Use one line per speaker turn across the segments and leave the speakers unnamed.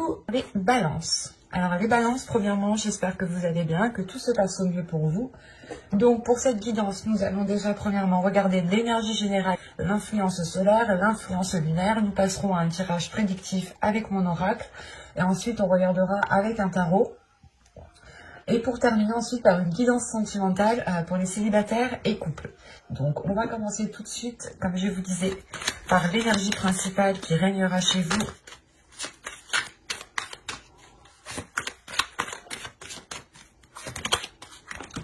coup, les balances. Alors les balances, premièrement, j'espère que vous allez bien, que tout se passe au mieux pour vous. Donc pour cette guidance, nous allons déjà premièrement regarder l'énergie générale, l'influence solaire, l'influence lunaire. Nous passerons à un tirage prédictif avec mon oracle. Et ensuite, on regardera avec un tarot. Et pour terminer ensuite par une guidance sentimentale pour les célibataires et couples. Donc on va commencer tout de suite, comme je vous disais, par l'énergie principale qui régnera chez vous.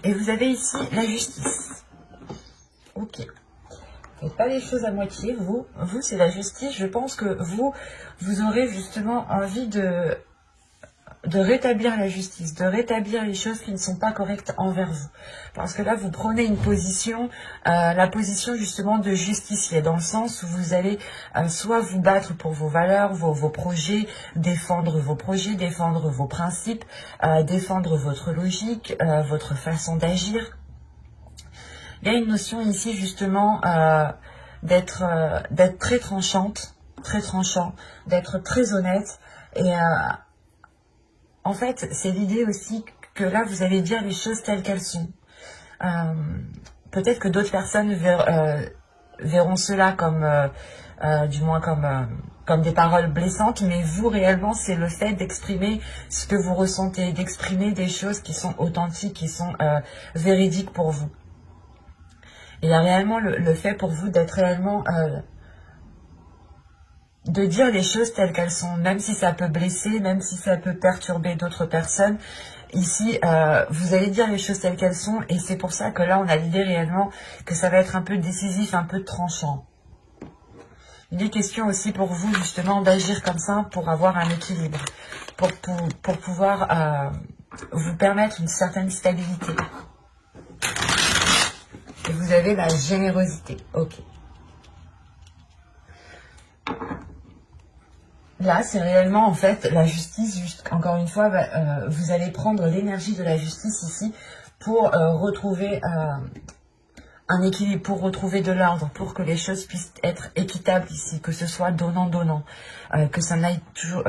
Et vous avez ici la justice. Ok. Faites pas les choses à moitié, vous c'est la justice. Je pense que vous aurez justement envie de rétablir la justice, de rétablir les choses qui ne sont pas correctes envers vous. Parce que là, vous prenez une position, la position justement de justicier, dans le sens où vous allez soit vous battre pour vos valeurs, vos projets, défendre vos projets, défendre vos principes, défendre votre logique, votre façon d'agir. Il y a une notion ici justement d'être très tranchant, d'être très honnête et en fait, c'est l'idée aussi que là, vous allez dire les choses telles qu'elles sont. Peut-être que d'autres personnes verront cela comme, du moins comme des paroles blessantes, mais vous, réellement, c'est le fait d'exprimer ce que vous ressentez, d'exprimer des choses qui sont authentiques, qui sont véridiques pour vous. Et il y a réellement le fait pour vous d'être réellement... de dire les choses telles qu'elles sont, même si ça peut blesser, même si ça peut perturber d'autres personnes. Ici, vous allez dire les choses telles qu'elles sont, et c'est pour ça que là, on a l'idée réellement que ça va être un peu décisif, un peu tranchant. Il est question aussi pour vous, justement, d'agir comme ça pour avoir un équilibre, pour pouvoir vous permettre une certaine stabilité. Et vous avez la générosité, ok. Là, c'est réellement, en fait, la justice, encore une fois, vous allez prendre l'énergie de la justice ici pour retrouver un équilibre, pour retrouver de l'ordre, pour que les choses puissent être équitables ici, que ce soit donnant-donnant, que ça n'aille toujours...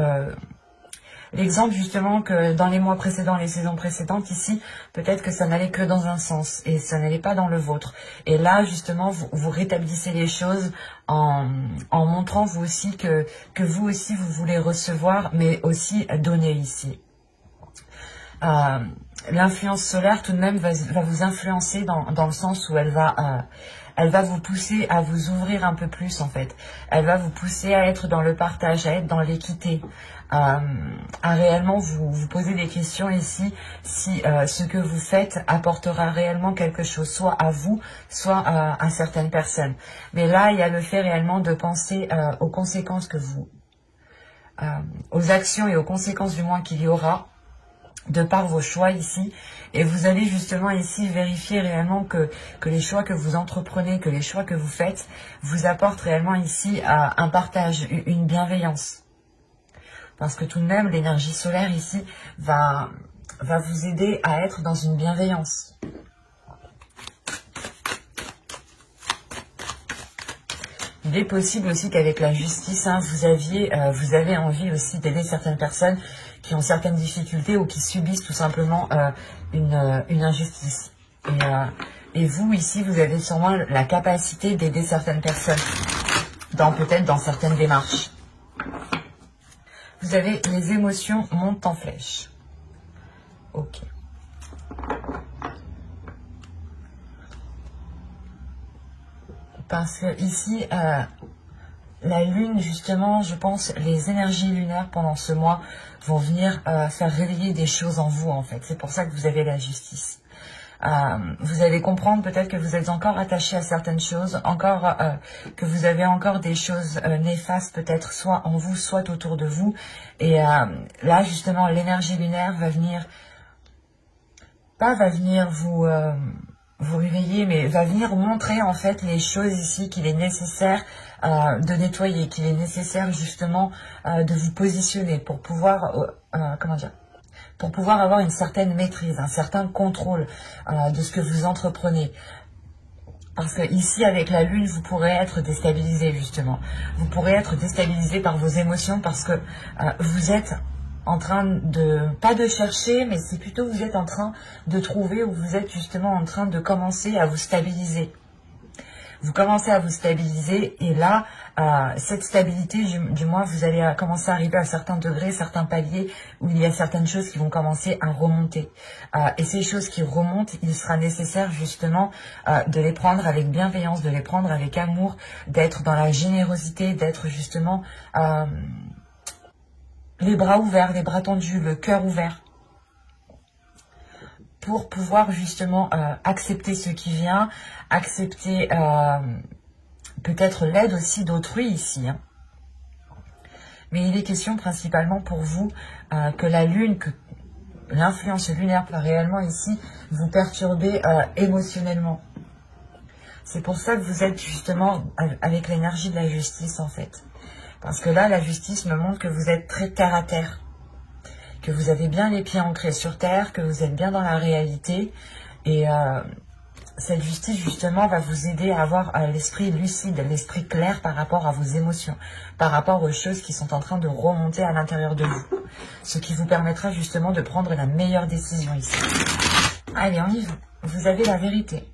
L'exemple, justement, que dans les mois précédents, les saisons précédentes, ici, peut-être que ça n'allait que dans un sens et ça n'allait pas dans le vôtre. Et là, justement, vous rétablissez les choses en montrant vous aussi que vous aussi, vous voulez recevoir, mais aussi donner ici. L'influence solaire, tout de même, va vous influencer dans le sens où elle va vous pousser à vous ouvrir un peu plus, en fait. Elle va vous pousser à être dans le partage, à être dans l'équité, à réellement vous poser des questions ici, si ce que vous faites apportera réellement quelque chose, soit à vous, soit à certaines personnes. Mais là, il y a le fait réellement de penser aux conséquences que aux actions et aux conséquences du moins qu'il y aura, de par vos choix ici, et vous allez justement ici vérifier réellement que les choix que vous entreprenez, que les choix que vous faites, vous apportent réellement ici un partage, une bienveillance. Parce que tout de même, l'énergie solaire ici va vous aider à être dans une bienveillance. Il est possible aussi qu'avec la justice, hein, vous avez envie aussi d'aider certaines personnes qui ont certaines difficultés ou qui subissent tout simplement une injustice. Et vous, ici, vous avez sûrement la capacité d'aider certaines personnes, peut-être dans certaines démarches. Vous avez les émotions montent en flèche. Ok. Parce que ici, la lune, justement, je pense, les énergies lunaires pendant ce mois vont venir faire réveiller des choses en vous, en fait. C'est pour ça que vous avez la justice. Vous allez comprendre peut-être que vous êtes encore attaché à certaines choses, que vous avez encore des choses néfastes peut-être soit en vous, soit autour de vous. Et là, justement, l'énergie lunaire va venir vous réveiller, mais va venir montrer en fait les choses ici qu'il est nécessaire de nettoyer, qu'il est nécessaire justement de vous positionner pour pouvoir, pour pouvoir avoir une certaine maîtrise, un certain contrôle de ce que vous entreprenez. Parce que ici, avec la lune, vous pourrez être déstabilisé justement. Vous pourrez être déstabilisé par vos émotions parce que vous êtes en train de, pas de chercher, mais c'est plutôt vous êtes en train de trouver, ou vous êtes justement en train de commencer à vous stabiliser. Vous commencez à vous stabiliser et là, cette stabilité, du moins, vous allez commencer à arriver à certains degrés, certains paliers où il y a certaines choses qui vont commencer à remonter. Et ces choses qui remontent, il sera nécessaire justement de les prendre avec bienveillance, de les prendre avec amour, d'être dans la générosité, d'être justement les bras ouverts, les bras tendus, le cœur ouvert, pour pouvoir justement accepter ce qui vient, accepter peut-être l'aide aussi d'autrui ici. Hein. Mais il est question principalement pour vous que la lune, que l'influence lunaire va réellement ici vous perturber émotionnellement. C'est pour ça que vous êtes justement avec l'énergie de la justice en fait. Parce que là, la justice me montre que vous êtes très terre à terre. Que vous avez bien les pieds ancrés sur terre, que vous êtes bien dans la réalité. Et cette justice, justement, va vous aider à avoir l'esprit lucide, l'esprit clair par rapport à vos émotions, par rapport aux choses qui sont en train de remonter à l'intérieur de vous. Ce qui vous permettra justement de prendre la meilleure décision ici. Allez, on y va. Vous avez la vérité.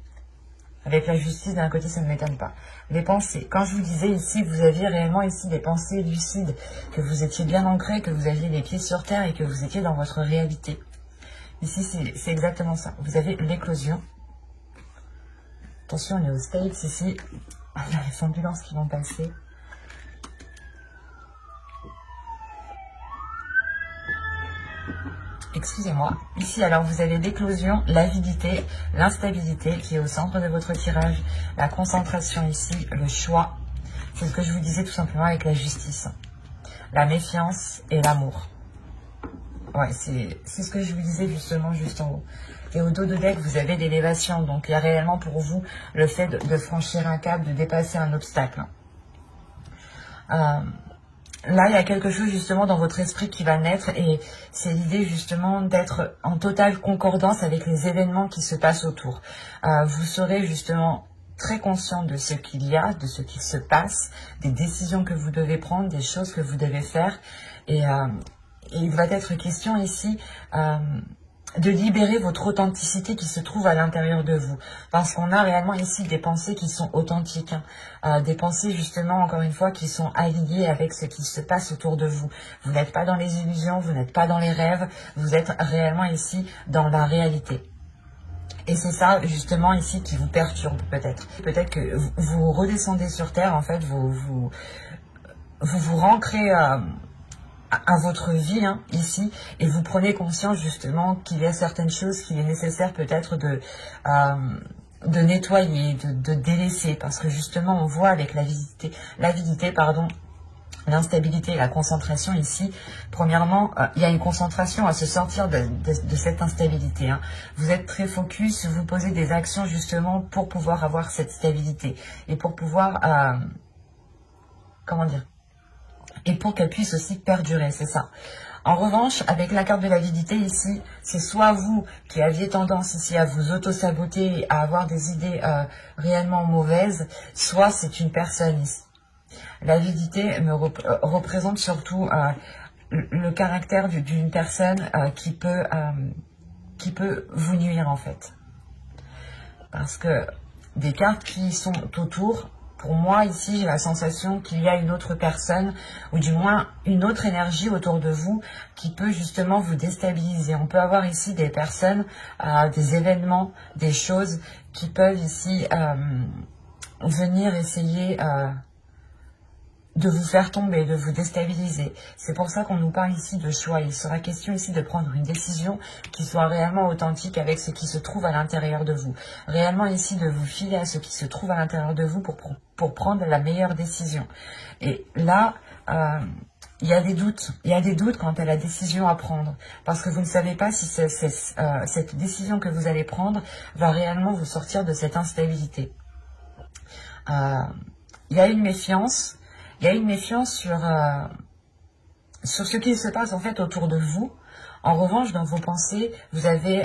Avec la justice, d'un côté, ça ne m'étonne pas. Les pensées. Quand je vous disais ici, vous aviez réellement ici des pensées lucides, que vous étiez bien ancré, que vous aviez les pieds sur terre et que vous étiez dans votre réalité. Ici, c'est exactement ça. Vous avez l'éclosion. Attention, on est aux States ici. Il y a les ambulances qui vont passer. Excusez-moi. Ici, alors, vous avez l'éclosion, l'avidité, l'instabilité qui est au centre de votre tirage, la concentration ici, le choix. C'est ce que je vous disais tout simplement avec la justice. La méfiance et l'amour. Ouais, c'est ce que je vous disais justement juste en haut. Et au dos de deck, vous avez l'élévation. Donc, il y a réellement pour vous le fait de franchir un cap, de dépasser un obstacle. Là, il y a quelque chose justement dans votre esprit qui va naître et c'est l'idée justement d'être en totale concordance avec les événements qui se passent autour. Vous serez justement très conscient de ce qu'il y a, de ce qui se passe, des décisions que vous devez prendre, des choses que vous devez faire. Et il va être question ici de libérer votre authenticité qui se trouve à l'intérieur de vous. Parce qu'on a réellement ici des pensées qui sont authentiques. Hein. Des pensées justement, encore une fois, qui sont alignées avec ce qui se passe autour de vous. Vous n'êtes pas dans les illusions, vous n'êtes pas dans les rêves, vous êtes réellement ici dans la réalité. Et c'est ça justement ici qui vous perturbe peut-être. Peut-être que vous redescendez sur Terre, en fait, vous rancrez à votre vie hein, ici et vous prenez conscience justement qu'il y a certaines choses qu'il est nécessaire peut-être de nettoyer, de délaisser parce que justement on voit avec l'avidité, pardon, l'instabilité et la concentration ici, premièrement, il y a une concentration à se sortir de cette instabilité. Hein. Vous êtes très focus, vous posez des actions justement pour pouvoir avoir cette stabilité et pour pouvoir, comment dire, et pour qu'elle puisse aussi perdurer, c'est ça. En revanche, avec la carte de l'avidité ici, c'est soit vous qui aviez tendance ici à vous auto-saboter, à avoir des idées réellement mauvaises, soit c'est une personne ici. L'avidité me représente surtout le caractère d'une personne qui peut vous nuire en fait. Parce que des cartes qui sont autour, pour moi, ici, j'ai la sensation qu'il y a une autre personne, ou du moins une autre énergie autour de vous qui peut justement vous déstabiliser. On peut avoir ici des personnes, des événements, des choses qui peuvent ici venir essayer de vous faire tomber, de vous déstabiliser. C'est pour ça qu'on nous parle ici de choix. Il sera question ici de prendre une décision qui soit réellement authentique avec ce qui se trouve à l'intérieur de vous. Réellement ici de vous fier à ce qui se trouve à l'intérieur de vous pour prendre la meilleure décision. Et là, il y a des doutes. Il y a des doutes quant à la décision à prendre. Parce que vous ne savez pas si cette décision que vous allez prendre va réellement vous sortir de cette instabilité. Il y a une méfiance. Il y a une méfiance sur ce qui se passe en fait autour de vous. En revanche, dans vos pensées, vous avez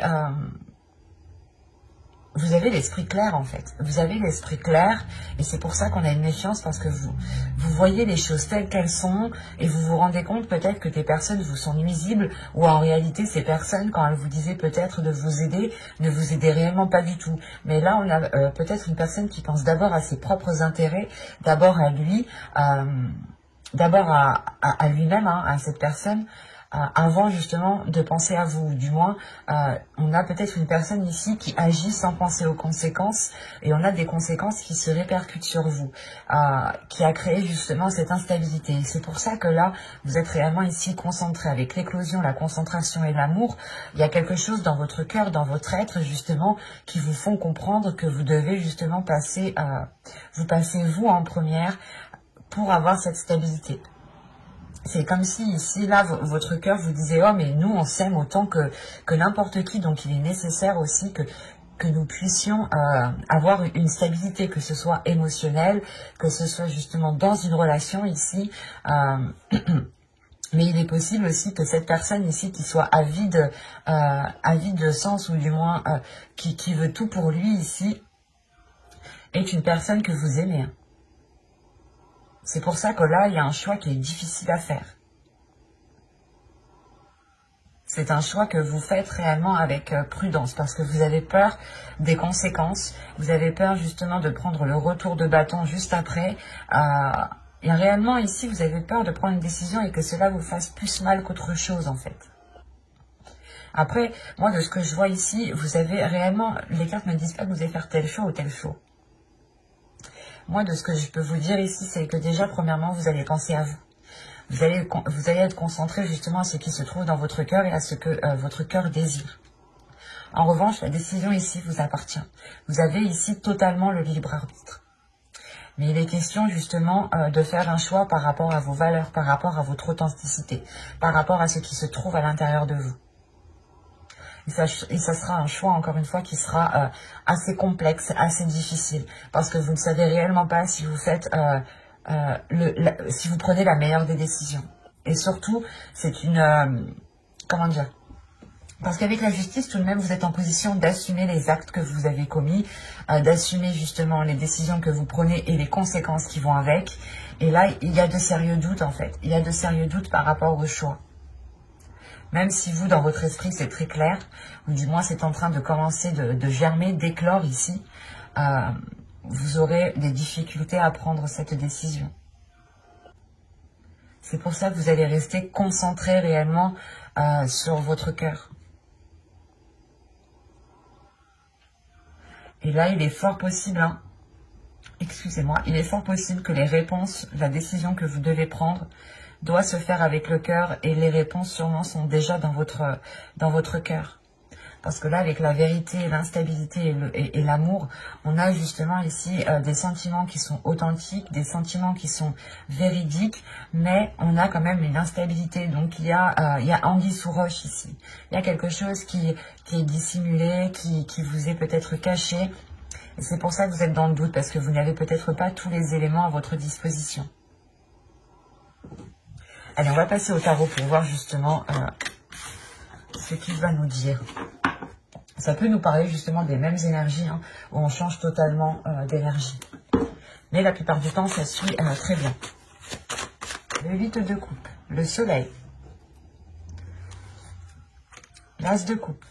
vous avez l'esprit clair en fait. Vous avez l'esprit clair et c'est pour ça qu'on a une méfiance parce que vous voyez les choses telles qu'elles sont et vous vous rendez compte peut-être que des personnes vous sont nuisibles ou en réalité ces personnes, quand elles vous disaient peut-être de vous aider, ne vous aidaient réellement pas du tout. Mais là, on a peut-être une personne qui pense d'abord à ses propres intérêts, d'abord à lui, d'abord à lui-même, hein, à cette personne, avant justement de penser à vous. Du moins, on a peut-être une personne ici qui agit sans penser aux conséquences et on a des conséquences qui se répercutent sur vous, qui a créé justement cette instabilité. C'est pour ça que là, vous êtes réellement ici concentré avec l'éclosion, la concentration et l'amour. Il y a quelque chose dans votre cœur, dans votre être justement, qui vous font comprendre que vous devez justement passer, vous en première pour avoir cette stabilité. C'est comme si ici, là, votre cœur vous disait « Oh, mais nous, on s'aime autant que n'importe qui, donc il est nécessaire aussi que nous puissions avoir une stabilité, que ce soit émotionnelle, que ce soit justement dans une relation ici. Mais il est possible aussi que cette personne ici qui soit avide de sens, ou du moins qui veut tout pour lui ici, est une personne que vous aimez. Hein. C'est pour ça que là, il y a un choix qui est difficile à faire. C'est un choix que vous faites réellement avec prudence parce que vous avez peur des conséquences. Vous avez peur justement de prendre le retour de bâton juste après. Et réellement ici, vous avez peur de prendre une décision et que cela vous fasse plus mal qu'autre chose en fait. Après, moi de ce que je vois ici, vous avez réellement, les cartes ne me disent pas que vous allez faire tel choix ou tel choix. Moi, de ce que je peux vous dire ici, c'est que déjà, premièrement, vous allez penser à vous. Vous allez être concentré justement à ce qui se trouve dans votre cœur et à ce que votre cœur désire. En revanche, la décision ici vous appartient. Vous avez ici totalement le libre arbitre. Mais il est question justement de faire un choix par rapport à vos valeurs, par rapport à votre authenticité, par rapport à ce qui se trouve à l'intérieur de vous. Et ça sera un choix, encore une fois, qui sera assez complexe, assez difficile. Parce que vous ne savez réellement pas si vous faites, si vous prenez la meilleure des décisions. Et surtout, c'est une... comment dire ? Parce qu'avec la justice, tout de même, vous êtes en position d'assumer les actes que vous avez commis, d'assumer justement les décisions que vous prenez et les conséquences qui vont avec. Et là, il y a de sérieux doutes, en fait. Il y a de sérieux doutes par rapport au choix. Même si vous, dans votre esprit, c'est très clair, ou du moins c'est en train de commencer de germer, d'éclore ici, vous aurez des difficultés à prendre cette décision. C'est pour ça que vous allez rester concentré réellement sur votre cœur. Et là, il est fort possible, hein, excusez-moi, il est fort possible que les réponses, la décision que vous devez prendre, doit se faire avec le cœur et les réponses sûrement sont déjà dans votre cœur. Parce que là, avec la vérité, l'instabilité et l'amour, on a justement ici des sentiments qui sont authentiques, des sentiments qui sont véridiques, mais on a quand même une instabilité. Donc il y a anguille sous roche ici. Il y a quelque chose qui est dissimulé, qui vous est peut-être caché. Et c'est pour ça que vous êtes dans le doute, parce que vous n'avez peut-être pas tous les éléments à votre disposition. Allez, on va passer au tarot pour voir justement ce qu'il va nous dire. Ça peut nous parler justement des mêmes énergies, hein, où on change totalement d'énergie. Mais la plupart du temps, ça suit très bien. Le 8 de coupe, le soleil, l'as de coupe,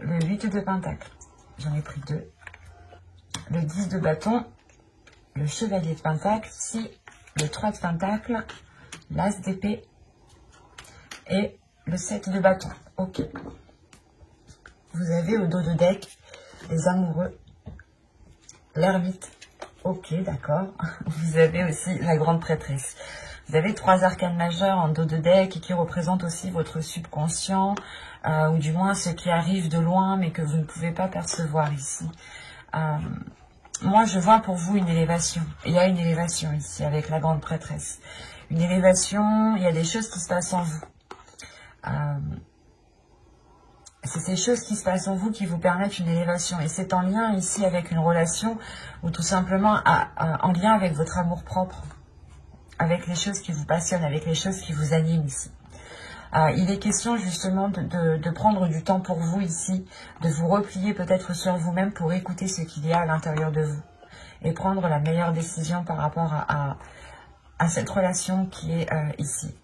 le 8 de pentacle, j'en ai pris 2, le 10 de bâton, le chevalier de pentacle, ici, le 3 de pentacle, l'as d'épée et le 7 de bâton. Ok. Vous avez au dos de deck les amoureux, l'ermite. Ok, d'accord. Vous avez aussi la grande prêtresse. Vous avez 3 arcanes majeurs en dos de deck qui représentent aussi votre subconscient, ou du moins ce qui arrive de loin mais que vous ne pouvez pas percevoir ici. Moi, je vois pour vous une élévation. Il y a une élévation ici avec la grande prêtresse. Une élévation, il y a des choses qui se passent en vous. C'est ces choses qui se passent en vous qui vous permettent une élévation. Et c'est en lien ici avec une relation ou tout simplement en lien avec votre amour-propre. Avec les choses qui vous passionnent, avec les choses qui vous animent ici. Il est question justement de prendre du temps pour vous ici, de vous replier peut-être sur vous-même pour écouter ce qu'il y a à l'intérieur de vous et prendre la meilleure décision par rapport à cette relation qui est ici.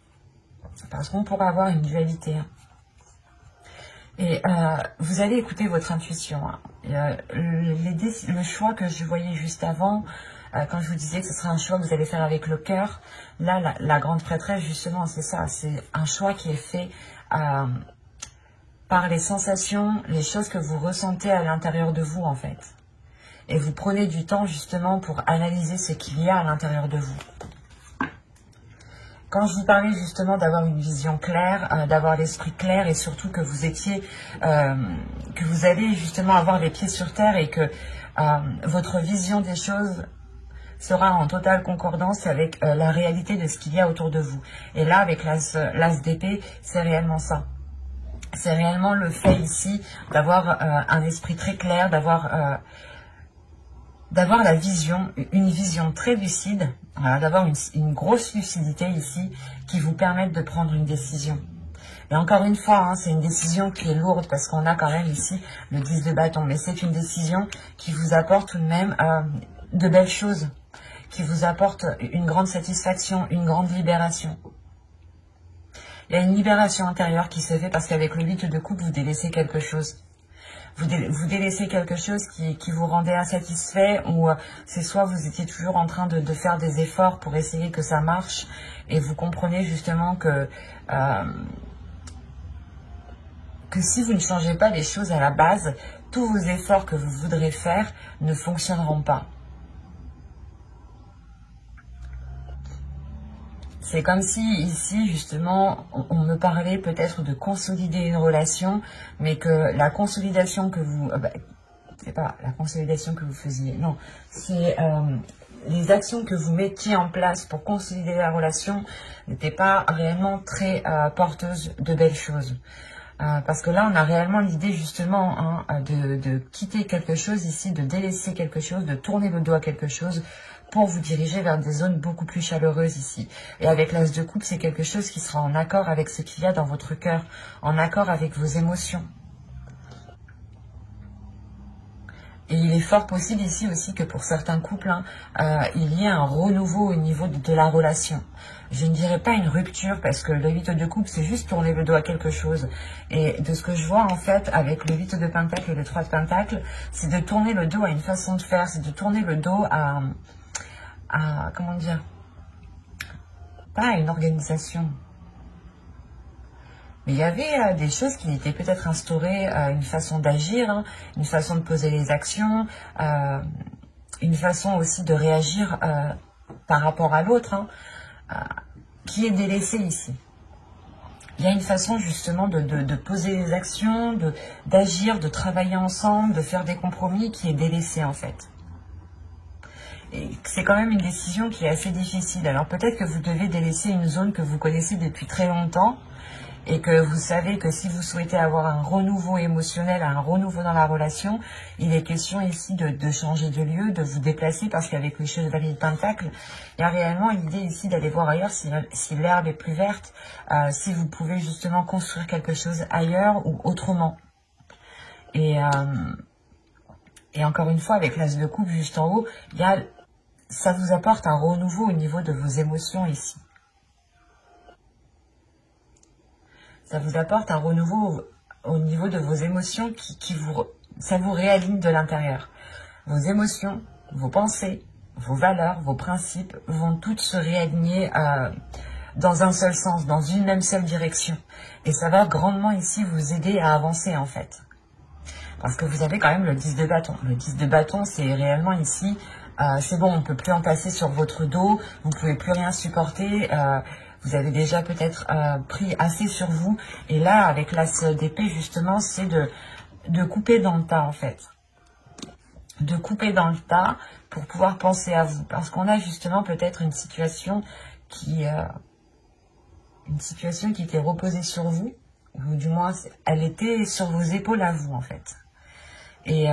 Parce qu'on pourrait avoir une dualité. Hein. Et vous allez écouter votre intuition. Hein. Le choix que je voyais juste avant, quand je vous disais que ce serait un choix que vous allez faire avec le cœur, là, la grande prêtresse, justement, c'est ça. C'est un choix qui est fait par les sensations, les choses que vous ressentez à l'intérieur de vous, en fait. Et vous prenez du temps, justement, pour analyser ce qu'il y a à l'intérieur de vous. Quand je vous parlais justement d'avoir une vision claire, d'avoir l'esprit clair et surtout que vous étiez, que vous allez justement avoir les pieds sur terre et que votre vision des choses sera en totale concordance avec la réalité de ce qu'il y a autour de vous. Et là, avec l'as d'épée, c'est réellement ça. C'est réellement le fait ici d'avoir un esprit très clair, d'avoir la vision, une vision très lucide, voilà, d'avoir une grosse lucidité ici qui vous permette de prendre une décision. Et encore une fois, hein, c'est une décision qui est lourde parce qu'on a quand même ici le 10 de bâton, mais c'est une décision qui vous apporte tout de même de belles choses, qui vous apporte une grande satisfaction, une grande libération. Il y a une libération intérieure qui se fait parce qu'avec le 8 de coupe, vous délaissez quelque chose. Vous délaissez quelque chose qui vous rendait insatisfait ou c'est soit vous étiez toujours en train de faire des efforts pour essayer que ça marche et vous comprenez justement que si vous ne changez pas les choses à la base, tous vos efforts que vous voudrez faire ne fonctionneront pas. C'est comme si ici, justement, on me parlait peut-être de consolider une relation, mais que la consolidation que vous... c'est pas la consolidation que vous faisiez, non. C'est les actions que vous mettiez en place pour consolider la relation n'étaient pas réellement très porteuses de belles choses. Parce que là, on a réellement l'idée justement hein, de quitter quelque chose ici, de délaisser quelque chose, de tourner le dos à quelque chose pour vous diriger vers des zones beaucoup plus chaleureuses ici. Et avec l'as de coupe, c'est quelque chose qui sera en accord avec ce qu'il y a dans votre cœur, en accord avec vos émotions. Et il est fort possible ici aussi que pour certains couples, hein, il y ait un renouveau au niveau de la relation. Je ne dirais pas une rupture parce que le 8 de coupe, c'est juste tourner le dos à quelque chose. Et de ce que je vois en fait avec le 8 de pentacle et le 3 de pentacle, c'est de tourner le dos à une façon de faire, c'est de tourner le dos à comment dire, pas à une organisation. Mais il y avait des choses qui étaient peut-être instaurées, une façon d'agir, hein, une façon de poser les actions, une façon aussi de réagir par rapport à l'autre, hein, qui est délaissée ici. Il y a une façon justement de poser les actions, d'agir, de travailler ensemble, de faire des compromis qui est délaissée en fait. Et c'est quand même une décision qui est assez difficile. Alors peut-être que vous devez délaisser une zone que vous connaissez depuis très longtemps et que vous savez que si vous souhaitez avoir un renouveau émotionnel, un renouveau dans la relation, il est question ici de changer de lieu, de vous déplacer parce qu'avec le chevalier de pentacle, il y a réellement l'idée ici d'aller voir ailleurs si l'herbe est plus verte, si vous pouvez justement construire quelque chose ailleurs ou autrement. Et encore une fois, avec l'as de coupe juste en haut, ça vous apporte un renouveau au niveau de vos émotions ici. Ça vous apporte un renouveau au niveau de vos émotions ça vous réaligne de l'intérieur. Vos émotions, vos pensées, vos valeurs, vos principes vont toutes se réaligner dans un seul sens, dans une même seule direction. Et ça va grandement ici vous aider à avancer en fait. Parce que vous avez quand même le 10 de bâton. Le 10 de bâton, c'est réellement ici, c'est bon, on ne peut plus en passer sur votre dos, vous ne pouvez plus rien supporter, vous avez déjà peut-être pris assez sur vous. Et là, avec l'as d'épée, justement, c'est de couper dans le tas, en fait. De couper dans le tas pour pouvoir penser à vous. Parce qu'on a justement peut-être une situation qui était reposée sur vous, ou du moins, elle était sur vos épaules à vous, en fait. Et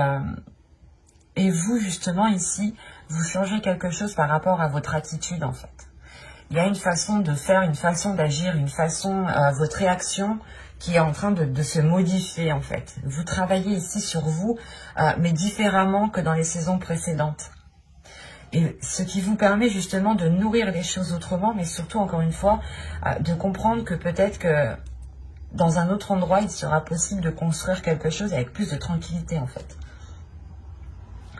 vous, justement, ici, vous changez quelque chose par rapport à votre attitude, en fait. il y a une façon de faire, une façon d'agir, une façon, votre réaction qui est en train de se modifier en fait. Vous travaillez ici sur vous, mais différemment que dans les saisons précédentes. Et ce qui vous permet justement de nourrir les choses autrement, mais surtout, encore une fois, de comprendre que peut-être que dans un autre endroit, il sera possible de construire quelque chose avec plus de tranquillité en fait.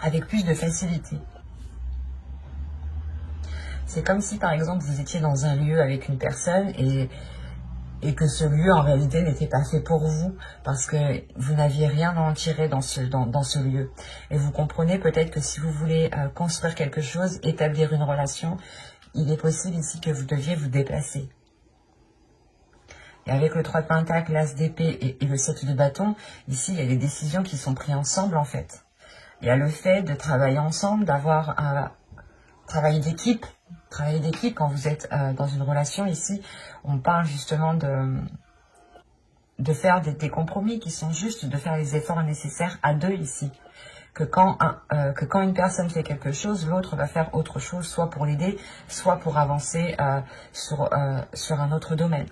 Avec plus de facilité. C'est comme si par exemple vous étiez dans un lieu avec une personne et que ce lieu en réalité n'était pas fait pour vous parce que vous n'aviez rien à en tirer dans ce lieu. Et vous comprenez peut-être que si vous voulez construire quelque chose, établir une relation, il est possible ici que vous deviez vous déplacer. Et avec le 3 de Pentacle, l'As d'épée et le 7 de bâton, ici il y a des décisions qui sont prises ensemble en fait. Il y a le fait de travailler ensemble, d'avoir un travail d'équipe. Travailler d'équipe, quand vous êtes dans une relation ici, on parle justement de faire des compromis qui sont justes, de faire les efforts nécessaires à deux ici. Que quand une personne fait quelque chose, l'autre va faire autre chose, soit pour l'aider, soit pour avancer sur un autre domaine.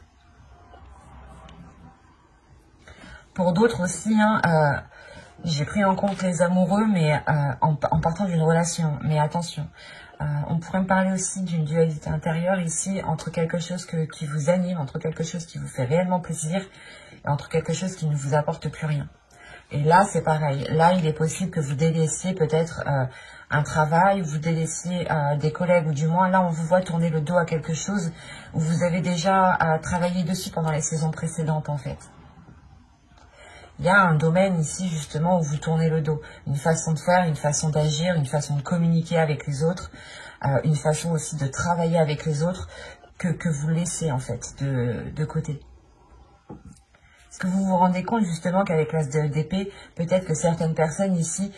Pour d'autres aussi, j'ai pris en compte les amoureux, mais en partant d'une relation. Mais attention, on pourrait me parler aussi d'une dualité intérieure ici, entre quelque chose qui vous anime, entre quelque chose qui vous fait réellement plaisir, et entre quelque chose qui ne vous apporte plus rien. Et là, c'est pareil. Là, il est possible que vous délaissiez peut-être un travail, vous délaissiez des collègues, ou du moins, là, on vous voit tourner le dos à quelque chose où vous avez déjà travaillé dessus pendant les saisons précédentes, en fait. Il y a un domaine ici, justement, où vous tournez le dos. Une façon de faire, une façon d'agir, une façon de communiquer avec les autres, une façon aussi de travailler avec les autres que vous laissez, en fait, de côté. Est-ce que vous vous rendez compte, justement, qu'avec l'As d'épée, peut-être que certaines personnes ici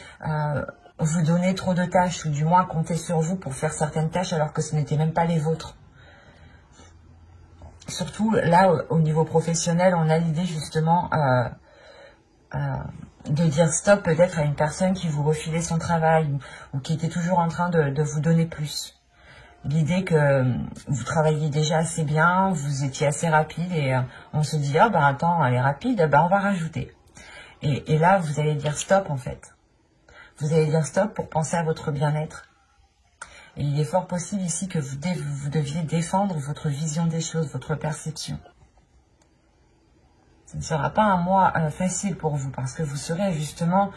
vous donnaient trop de tâches, ou du moins comptaient sur vous pour faire certaines tâches alors que ce n'étaient même pas les vôtres. Surtout, là, au niveau professionnel, on a l'idée, justement... de dire stop peut-être à une personne qui vous refilait son travail ou qui était toujours en train de vous donner plus. L'idée que vous travailliez déjà assez bien, vous étiez assez rapide et on se dit « Ah ben attends, elle est rapide, ben on va rajouter ». Et là, vous allez dire stop en fait. Vous allez dire stop pour penser à votre bien-être. Et il est fort possible ici que vous deviez défendre votre vision des choses, votre perception. Ce ne sera pas un mois facile pour vous parce que vous serez justement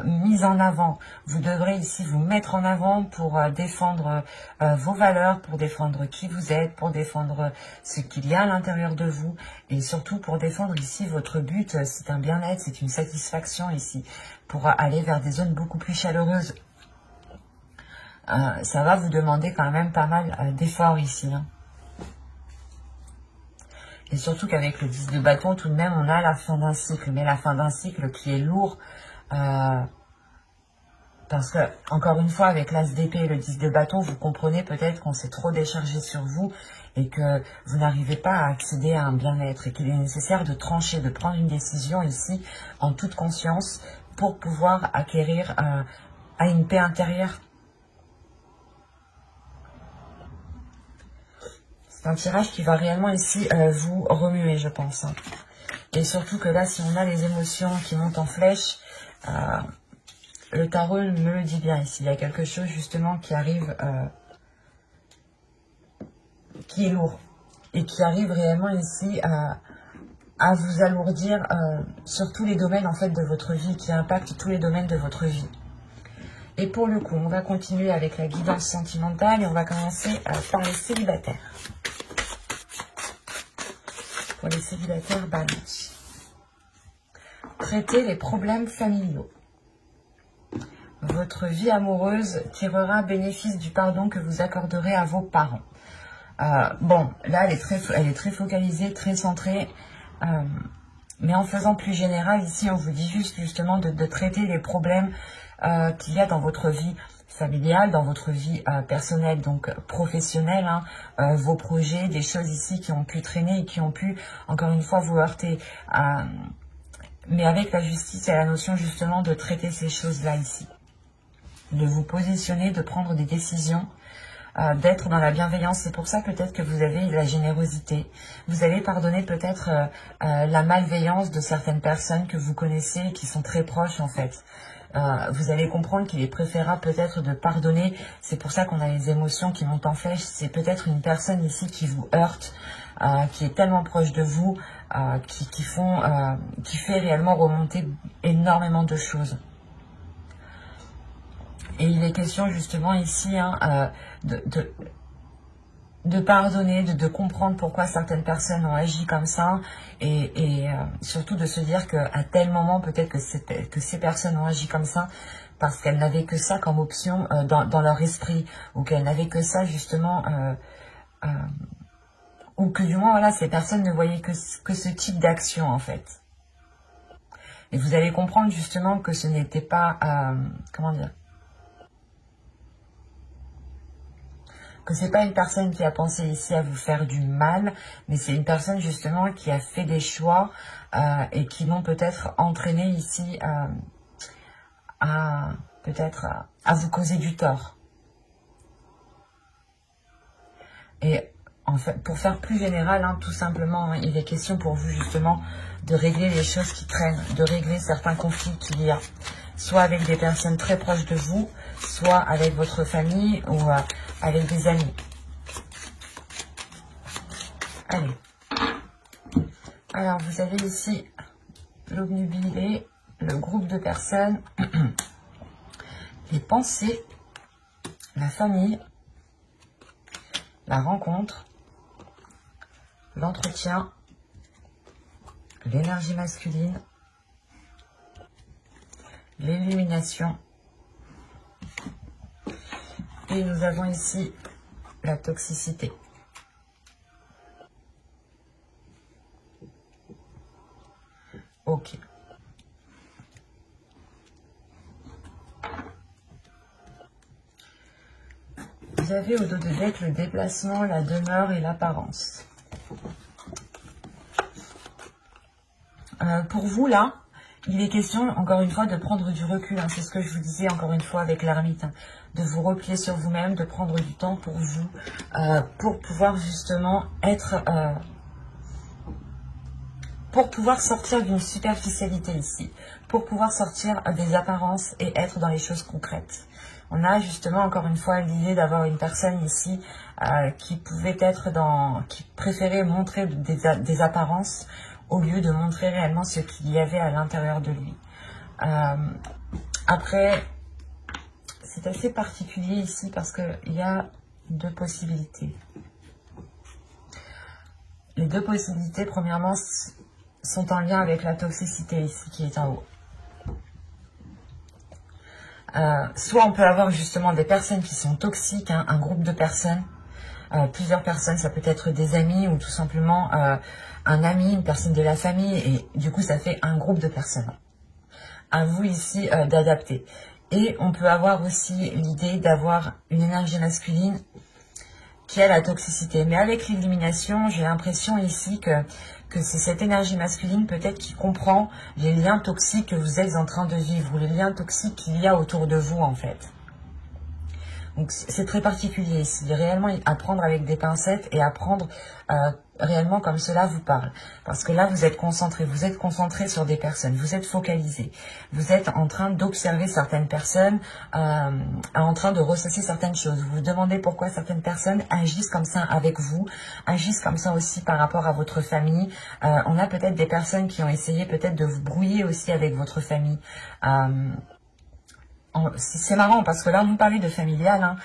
mis en avant. Vous devrez ici vous mettre en avant pour défendre vos valeurs, pour défendre qui vous êtes, pour défendre ce qu'il y a à l'intérieur de vous et surtout pour défendre ici votre but. C'est un bien-être, c'est une satisfaction ici pour aller vers des zones beaucoup plus chaleureuses. Ça va vous demander quand même pas mal d'efforts ici, hein. Et surtout qu'avec le 10 de bâton, tout de même, on a la fin d'un cycle. Mais la fin d'un cycle qui est lourd. Parce que, encore une fois, avec l'As d'épée et le 10 de bâton, vous comprenez peut-être qu'on s'est trop déchargé sur vous et que vous n'arrivez pas à accéder à un bien-être. Et qu'il est nécessaire de trancher, de prendre une décision ici, en toute conscience, pour pouvoir acquérir à une paix intérieure. C'est un tirage qui va réellement ici vous remuer, je pense. Hein. Et surtout que là, si on a les émotions qui montent en flèche, le tarot me le dit bien ici. Il y a quelque chose justement qui arrive, qui est lourd. Et qui arrive réellement ici à vous alourdir sur tous les domaines en fait de votre vie, qui impacte tous les domaines de votre vie. Et pour le coup, on va continuer avec la guidance sentimentale et on va commencer par les célibataires. Pour les célibataires, balance. Traitez les problèmes familiaux. Votre vie amoureuse tirera bénéfice du pardon que vous accorderez à vos parents. Bon, là, elle est très focalisée, très centrée. Mais en faisant plus général, ici, on vous dit juste justement de traiter les problèmes qu'il y a dans votre vie familiale, dans votre vie personnelle, donc professionnelle, hein, vos projets, des choses ici qui ont pu traîner et qui ont pu, encore une fois, vous heurter. Mais avec la justice et la notion justement de traiter ces choses-là ici. De vous positionner, de prendre des décisions d'être dans la bienveillance. C'est pour ça peut-être que vous avez la générosité. Vous allez pardonner peut-être la malveillance de certaines personnes que vous connaissez et qui sont très proches en fait. Vous allez comprendre qu'il est préférable peut-être de pardonner. C'est pour ça qu'on a les émotions qui montent en flèche. C'est peut-être une personne ici qui vous heurte, qui est tellement proche de vous, qui fait réellement remonter énormément de choses. Et il est question justement ici de pardonner, de comprendre pourquoi certaines personnes ont agi comme ça et surtout de se dire qu'à tel moment peut-être que ces personnes ont agi comme ça parce qu'elles n'avaient que ça comme option dans leur esprit ou qu'elles n'avaient que ça justement ou que du moins voilà, ces personnes ne voyaient que ce type d'action en fait. Et vous allez comprendre justement que ce n'était pas, comment dire, que c'est pas une personne qui a pensé ici à vous faire du mal, mais c'est une personne justement qui a fait des choix et qui l'ont peut-être entraîné ici à vous causer du tort. Et en fait, pour faire plus général, tout simplement, il est question pour vous justement de régler les choses qui traînent, de régler certains conflits qu'il y a, soit avec des personnes très proches de vous, soit avec votre famille ou avec des amis. Allez. Alors, vous avez ici l'obnubilé, le groupe de personnes, les pensées, la famille, la rencontre, l'entretien, l'énergie masculine, l'illumination. Et nous avons ici la toxicité. Ok. Vous avez au dos de deck le déplacement, la demeure et l'apparence. Pour vous, là, il est question, encore une fois, de prendre du recul. C'est ce que je vous disais, encore une fois, avec l'ermite. De vous replier sur vous-même, de prendre du temps pour vous, pour pouvoir justement être... pour pouvoir sortir d'une superficialité ici. Pour pouvoir sortir des apparences et être dans les choses concrètes. On a justement, encore une fois, l'idée d'avoir une personne ici qui pouvait être qui préférait montrer des apparences au lieu de montrer réellement ce qu'il y avait à l'intérieur de lui. Après, c'est assez particulier ici parce qu'il y a deux possibilités. Les deux possibilités, premièrement, sont en lien avec la toxicité ici qui est en haut. Soit on peut avoir justement des personnes qui sont toxiques, un groupe de personnes, plusieurs personnes, ça peut être des amis ou tout simplement un ami, une personne de la famille, et du coup ça fait un groupe de personnes. À vous ici d'adapter. Et on peut avoir aussi l'idée d'avoir une énergie masculine qui a la toxicité. Mais avec l'illumination, j'ai l'impression ici que c'est cette énergie masculine peut-être qui comprend les liens toxiques que vous êtes en train de vivre ou les liens toxiques qu'il y a autour de vous en fait. Donc c'est très particulier ici, réellement à prendre avec des pincettes et à prendre réellement comme cela vous parle. Parce que là vous êtes concentré sur des personnes, vous êtes focalisé. Vous êtes en train d'observer certaines personnes, en train de ressasser certaines choses. Vous vous demandez pourquoi certaines personnes agissent comme ça avec vous, agissent comme ça aussi par rapport à votre famille. On a peut-être des personnes qui ont essayé peut-être de vous brouiller aussi avec votre famille. C'est marrant parce que là, on parlait de familial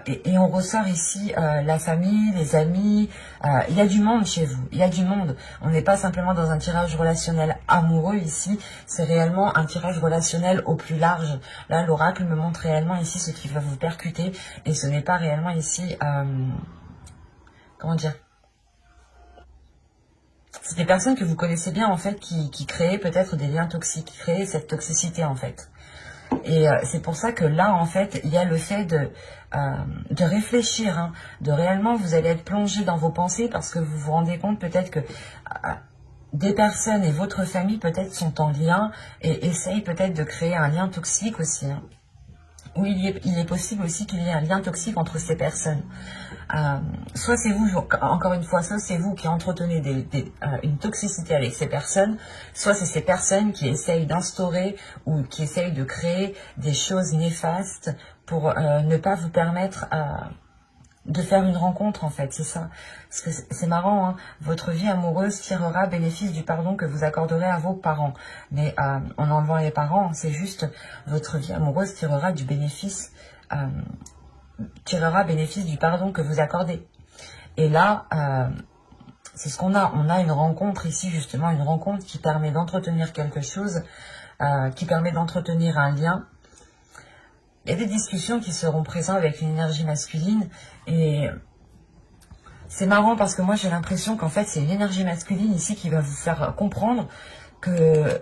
et on ressort ici la famille, les amis. Il y a du monde chez vous, il y a du monde. On n'est pas simplement dans un tirage relationnel amoureux ici, c'est réellement un tirage relationnel au plus large. Là, l'oracle me montre réellement ici ce qui va vous percuter et ce n'est pas réellement ici... comment dire ? C'est des personnes que vous connaissez bien en fait qui créent peut-être des liens toxiques, qui créent cette toxicité en fait. Et c'est pour ça que là, en fait, il y a le fait de réfléchir, de réellement, vous allez être plongé dans vos pensées parce que vous vous rendez compte peut-être que des personnes et votre famille peut-être sont en lien et essayent peut-être de créer un lien toxique aussi. Oui, il est possible aussi qu'il y ait un lien toxique entre ces personnes. Soit c'est vous, encore une fois, soit c'est vous qui entretenez une toxicité avec ces personnes, soit c'est ces personnes qui essayent d'instaurer ou qui essayent de créer des choses néfastes pour ne pas vous permettre de faire une rencontre, en fait, c'est ça. Parce que c'est marrant, hein, votre vie amoureuse tirera bénéfice du pardon que vous accorderez à vos parents. Mais en enlevant les parents, c'est juste votre vie amoureuse tirera bénéfice du pardon que vous accordez. Et là, c'est ce qu'on a. On a une rencontre ici, justement, une rencontre qui permet d'entretenir quelque chose, qui permet d'entretenir un lien. Il y a des discussions qui seront présentes avec une énergie masculine et c'est marrant parce que moi j'ai l'impression qu'en fait c'est une énergie masculine ici qui va vous faire comprendre que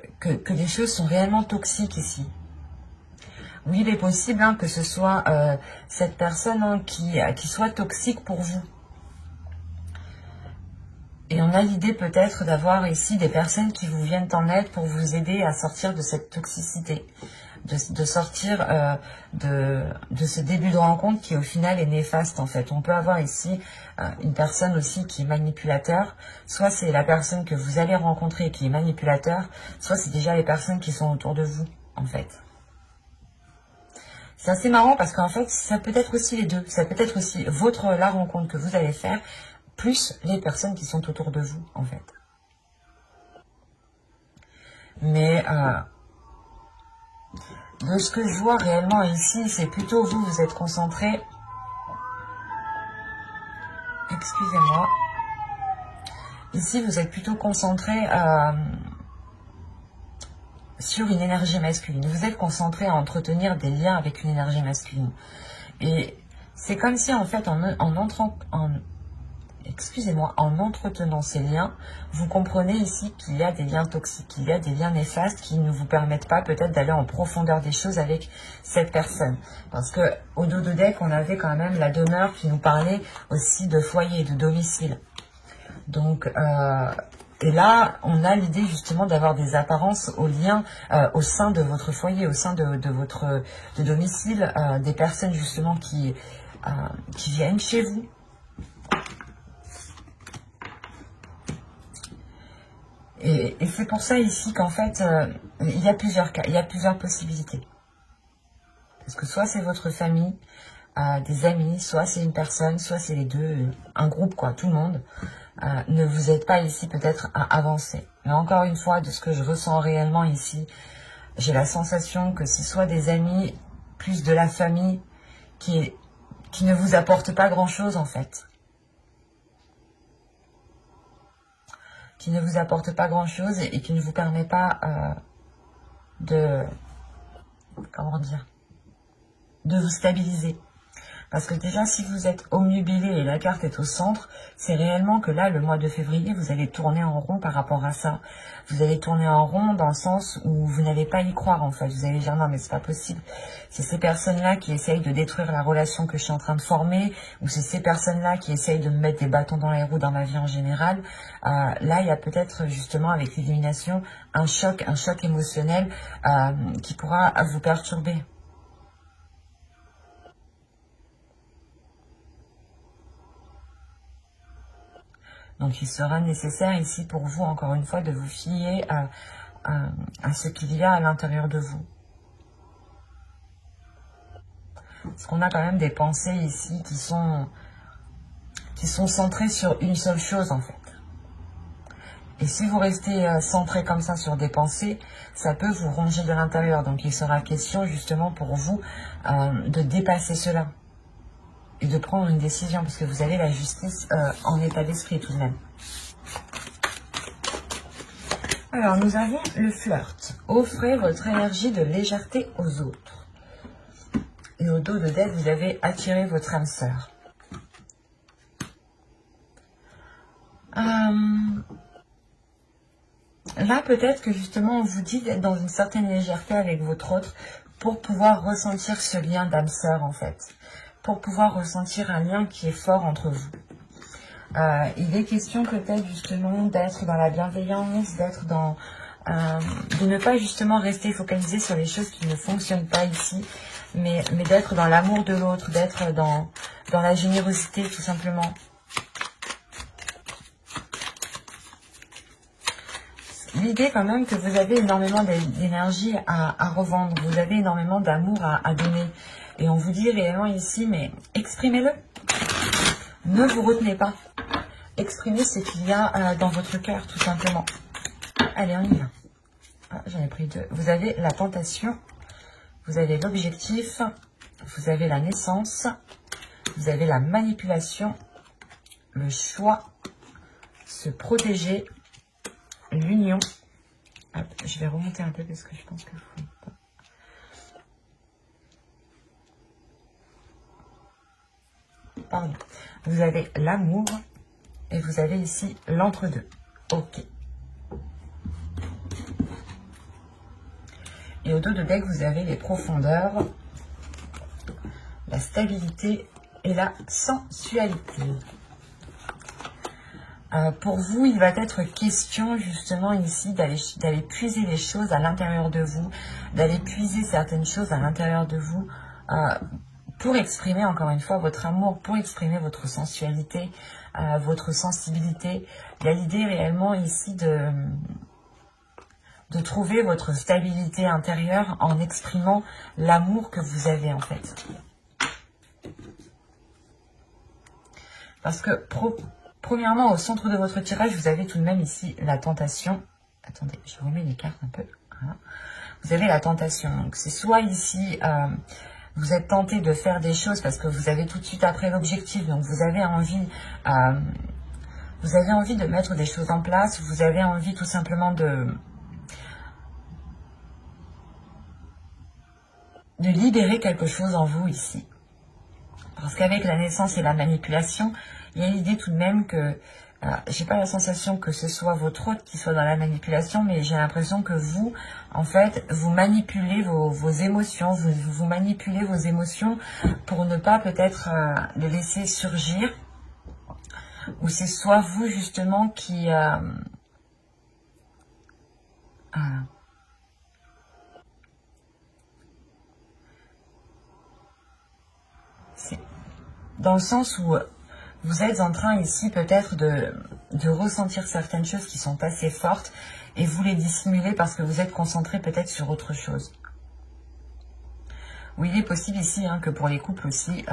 les choses sont réellement toxiques ici. Oui, il est possible hein, que ce soit cette personne hein, qui soit toxique pour vous. Et on a l'idée peut-être d'avoir ici des personnes qui vous viennent en aide pour vous aider à sortir de cette toxicité. De sortir de ce début de rencontre qui au final est néfaste en fait. On peut avoir ici une personne aussi qui est manipulateur, soit c'est la personne que vous allez rencontrer qui est manipulateur, soit c'est déjà les personnes qui sont autour de vous en fait. C'est assez marrant parce qu'en fait ça peut être aussi les deux, ça peut être aussi la rencontre que vous allez faire, plus les personnes qui sont autour de vous en fait. Mais de ce que je vois réellement ici, c'est plutôt vous êtes concentré. Excusez-moi. Ici, vous êtes plutôt concentré sur une énergie masculine. Vous êtes concentré à entretenir des liens avec une énergie masculine. Et c'est comme si, en fait, en entretenant ces liens, vous comprenez ici qu'il y a des liens toxiques, qu'il y a des liens néfastes qui ne vous permettent pas peut-être d'aller en profondeur des choses avec cette personne. Parce que au dos de deck, on avait quand même la demeure qui nous parlait aussi de foyer, de domicile. Donc, et là, on a l'idée justement d'avoir des apparences aux liens au sein de votre foyer, au sein de votre domicile, des personnes justement qui viennent chez vous. Et c'est pour ça ici qu'en fait, il y a plusieurs cas, il y a plusieurs possibilités. Parce que soit c'est votre famille, des amis, soit c'est une personne, soit c'est les deux, un groupe quoi, tout le monde. Ne vous aide pas ici peut-être à avancer. Mais encore une fois, de ce que je ressens réellement ici, j'ai la sensation que c'est soit des amis, plus de la famille, qui ne vous apporte pas grand-chose en fait. Qui ne vous apporte pas grand-chose et qui ne vous permet pas comment dire, de vous stabiliser. Parce que déjà, si vous êtes omnubilé et la carte est au centre, c'est réellement que là, le mois de février, vous allez tourner en rond par rapport à ça. Vous allez tourner en rond dans le sens où vous n'allez pas y croire, en fait. Vous allez dire, non, mais c'est pas possible. C'est ces personnes-là qui essayent de détruire la relation que je suis en train de former, ou c'est ces personnes-là qui essayent de me mettre des bâtons dans les roues dans ma vie en général. Là, il y a peut-être, justement, avec l'illumination, un choc émotionnel qui pourra vous perturber. Donc, il sera nécessaire ici pour vous, encore une fois, de vous fier à ce qu'il y a à l'intérieur de vous. Parce qu'on a quand même des pensées ici qui sont centrées sur une seule chose, en fait. Et si vous restez centré comme ça sur des pensées, ça peut vous ronger de l'intérieur. Donc, il sera question, justement, pour vous de dépasser cela. Et de prendre une décision, parce que vous avez la justice en état d'esprit tout de même. Alors, nous avons le flirt. Offrez votre énergie de légèreté aux autres. Et au dos de deck, vous avez attiré votre âme sœur. Là, peut-être que justement, on vous dit d'être dans une certaine légèreté avec votre autre pour pouvoir ressentir ce lien d'âme sœur, en fait. Pour pouvoir ressentir un lien qui est fort entre vous. Il est question peut-être justement d'être dans la bienveillance, d'être dans... de ne pas justement rester focalisé sur les choses qui ne fonctionnent pas ici, mais d'être dans l'amour de l'autre, d'être dans la générosité, tout simplement. L'idée quand même que vous avez énormément d'énergie à revendre, vous avez énormément d'amour à donner. Et on vous dit réellement ici, mais exprimez-le. Ne vous retenez pas. Exprimez ce qu'il y a dans votre cœur, tout simplement. Allez, on y va. Ah, j'en ai pris deux. Vous avez la tentation, vous avez l'objectif, vous avez la naissance, vous avez la manipulation, le choix, se protéger, l'union. Je vais remonter un peu parce que je pense que vous ne pas. Pardon. Vous avez l'amour et vous avez ici l'entre-deux. Ok. Et au dos de deck, vous avez les profondeurs, la stabilité et la sensualité. Pour vous, il va être question justement ici d'aller puiser les choses à l'intérieur de vous, d'aller puiser certaines choses à l'intérieur de vous pour exprimer encore une fois votre amour, pour exprimer votre sensualité, votre sensibilité. Il y a l'idée réellement ici de trouver votre stabilité intérieure en exprimant l'amour que vous avez en fait. Parce que premièrement, au centre de votre tirage, vous avez tout de même ici la tentation. Attendez, je remets les cartes un peu. Voilà. Vous avez la tentation. Donc, c'est soit ici, vous êtes tenté de faire des choses parce que vous avez tout de suite après l'objectif. Donc, vous avez envie de mettre des choses en place. Vous avez envie tout simplement de libérer quelque chose en vous ici. Parce qu'avec la naissance et la manipulation, il y a l'idée tout de même que, j'ai pas la sensation que ce soit votre hôte qui soit dans la manipulation, mais j'ai l'impression que vous, en fait, vous manipulez vos émotions, vous manipulez vos émotions pour ne pas peut-être les laisser surgir, ou c'est soit vous justement qui... c'est dans le sens où vous êtes en train ici peut-être de ressentir certaines choses qui sont assez fortes et vous les dissimulez parce que vous êtes concentré peut-être sur autre chose. Oui, il est possible ici que pour les couples aussi,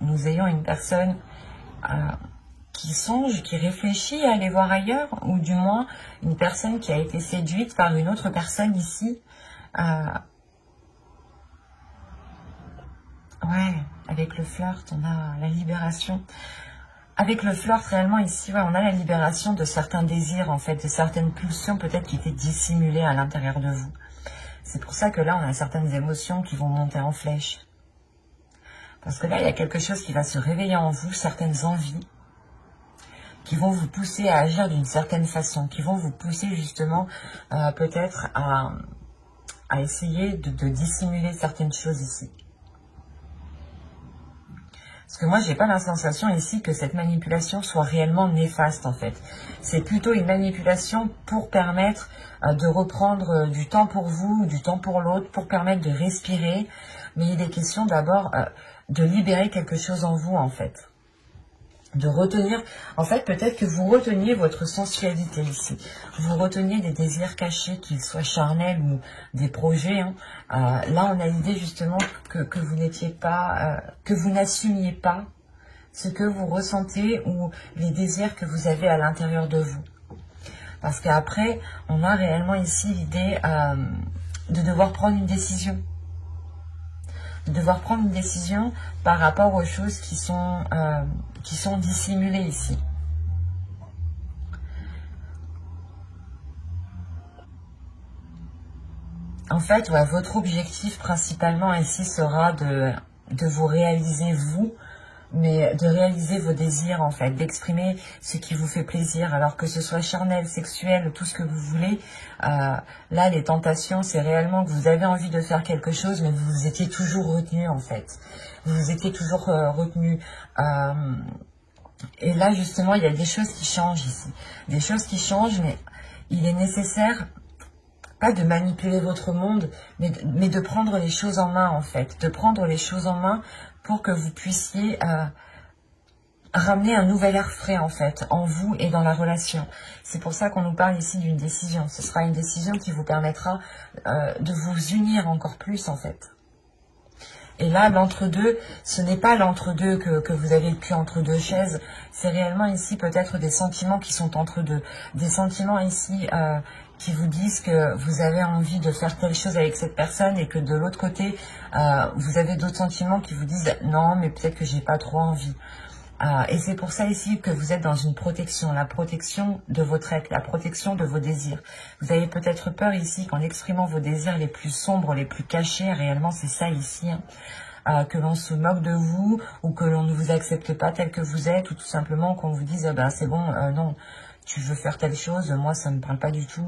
nous ayons une personne qui songe, qui réfléchit à aller voir ailleurs, ou du moins une personne qui a été séduite par une autre personne ici. Ouais, avec le flirt, on a la libération. Avec le flirt, réellement, ici, ouais, on a la libération de certains désirs, en fait, de certaines pulsions, peut-être, qui étaient dissimulées à l'intérieur de vous. C'est pour ça que là, on a certaines émotions qui vont monter en flèche. Parce que là, il y a quelque chose qui va se réveiller en vous, certaines envies, qui vont vous pousser à agir d'une certaine façon, qui vont vous pousser, justement, peut-être à essayer de dissimuler certaines choses ici. Parce que moi, j'ai pas la sensation ici que cette manipulation soit réellement néfaste, en fait. C'est plutôt une manipulation pour permettre de reprendre du temps pour vous, du temps pour l'autre, pour permettre de respirer. Mais il est question d'abord de libérer quelque chose en vous, en fait. De retenir, en fait, peut-être que vous reteniez votre sensualité ici. Vous reteniez des désirs cachés, qu'ils soient charnels ou des projets. Là, on a l'idée justement que vous n'étiez pas, que vous n'assumiez pas ce que vous ressentez ou les désirs que vous avez à l'intérieur de vous. Parce qu'après, on a réellement ici l'idée de devoir prendre une décision. De devoir prendre une décision par rapport aux choses qui sont dissimulées ici. En fait, ouais, votre objectif principalement ici sera de vous réaliser vous, mais de réaliser vos désirs en fait, d'exprimer ce qui vous fait plaisir, alors que ce soit charnel, sexuel, tout ce que vous voulez. Là, les tentations, c'est réellement que vous avez envie de faire quelque chose, mais vous étiez toujours retenu en fait. Vous étiez toujours retenu. Et là, justement, il y a des choses qui changent ici. Des choses qui changent, mais il est nécessaire pas de manipuler votre monde, mais de prendre les choses en main, en fait. De prendre les choses en main pour que vous puissiez ramener un nouvel air frais, en fait, en vous et dans la relation. C'est pour ça qu'on nous parle ici d'une décision. Ce sera une décision qui vous permettra de vous unir encore plus, en fait. Et là, l'entre-deux, ce n'est pas l'entre-deux que vous avez le cul entre deux chaises. C'est réellement ici peut-être des sentiments qui sont entre deux. Des sentiments ici qui vous disent que vous avez envie de faire telle chose avec cette personne et que de l'autre côté, vous avez d'autres sentiments qui vous disent non, mais peut-être que j'ai pas trop envie. Et c'est pour ça ici que vous êtes dans une protection, la protection de votre être, la protection de vos désirs. Vous avez peut-être peur ici qu'en exprimant vos désirs les plus sombres, les plus cachés, réellement c'est ça ici, que l'on se moque de vous ou que l'on ne vous accepte pas tel que vous êtes ou tout simplement qu'on vous dise ben c'est bon, non, tu veux faire telle chose, moi ça ne me parle pas du tout.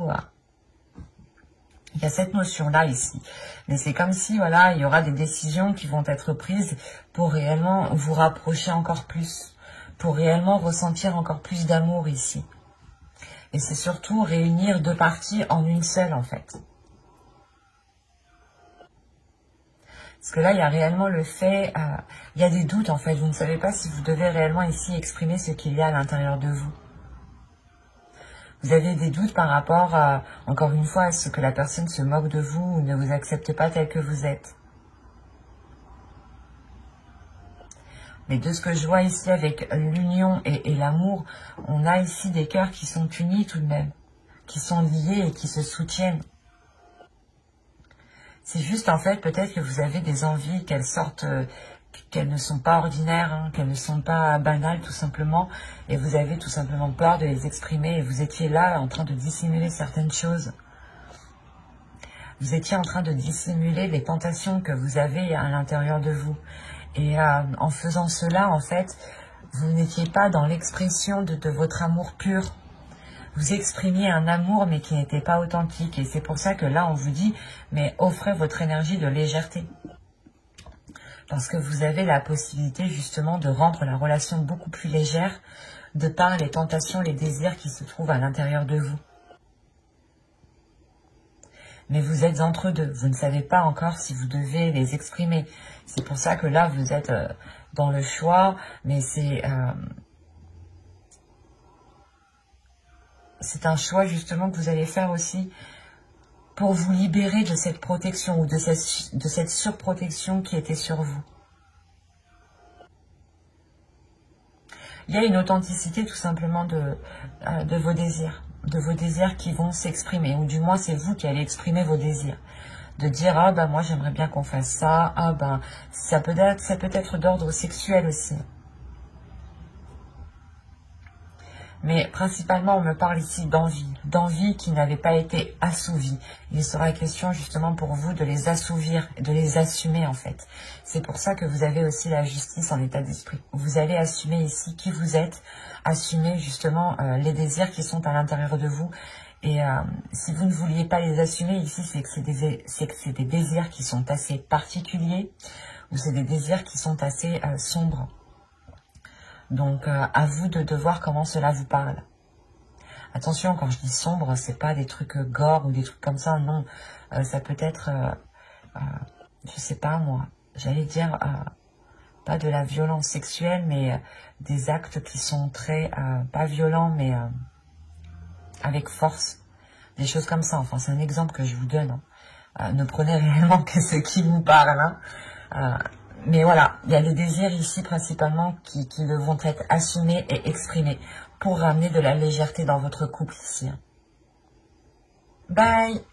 Il y a cette notion-là ici. Mais c'est comme si, voilà, il y aura des décisions qui vont être prises pour réellement vous rapprocher encore plus, pour réellement ressentir encore plus d'amour ici. Et c'est surtout réunir deux parties en une seule, en fait. Parce que là, il y a réellement le fait, il y a des doutes, en fait. Vous ne savez pas si vous devez réellement ici exprimer ce qu'il y a à l'intérieur de vous. Vous avez des doutes par rapport, encore une fois, à ce que la personne se moque de vous ou ne vous accepte pas tel que vous êtes. Mais de ce que je vois ici avec l'union et l'amour, on a ici des cœurs qui sont unis tout de même, qui sont liés et qui se soutiennent. C'est juste en fait peut-être que vous avez des envies qu'elles sortent, qu'elles ne sont pas ordinaires, hein, qu'elles ne sont pas banales tout simplement, et vous avez tout simplement peur de les exprimer, et vous étiez là en train de dissimuler certaines choses. Vous étiez en train de dissimuler les tentations que vous avez à l'intérieur de vous. Et en faisant cela, en fait, vous n'étiez pas dans l'expression de votre amour pur. Vous exprimiez un amour, mais qui n'était pas authentique. Et c'est pour ça que là, on vous dit, mais offrez votre énergie de légèreté. Parce que vous avez la possibilité, justement, de rendre la relation beaucoup plus légère de par les tentations, les désirs qui se trouvent à l'intérieur de vous. Mais vous êtes entre deux. Vous ne savez pas encore si vous devez les exprimer. C'est pour ça que là, vous êtes dans le choix, mais c'est un choix justement que vous allez faire aussi pour vous libérer de cette protection ou de cette surprotection qui était sur vous. Il y a une authenticité tout simplement de vos désirs qui vont s'exprimer, ou du moins c'est vous qui allez exprimer vos désirs. De dire, ah ben moi j'aimerais bien qu'on fasse ça, ah ben ça peut être d'ordre sexuel aussi. Mais principalement, on me parle ici d'envie qui n'avait pas été assouvie. Il sera question justement pour vous de les assouvir, de les assumer en fait. C'est pour ça que vous avez aussi la justice en état d'esprit. Vous allez assumer ici qui vous êtes, assumer justement les désirs qui sont à l'intérieur de vous. Et si vous ne vouliez pas les assumer ici, c'est que c'est des désirs qui sont assez particuliers ou c'est des désirs qui sont assez sombres. Donc, à vous de voir comment cela vous parle. Attention, quand je dis sombre, c'est pas des trucs gore ou des trucs comme ça, non. Ça peut être, je sais pas moi, j'allais dire, pas de la violence sexuelle, mais des actes qui sont très, pas violents, mais avec force. Des choses comme ça, enfin, c'est un exemple que je vous donne. Hein. Ne prenez réellement que ce qui vous parle, hein. Mais voilà, il y a des désirs ici principalement qui vont être assumés et exprimés pour ramener de la légèreté dans votre couple ici. Bye!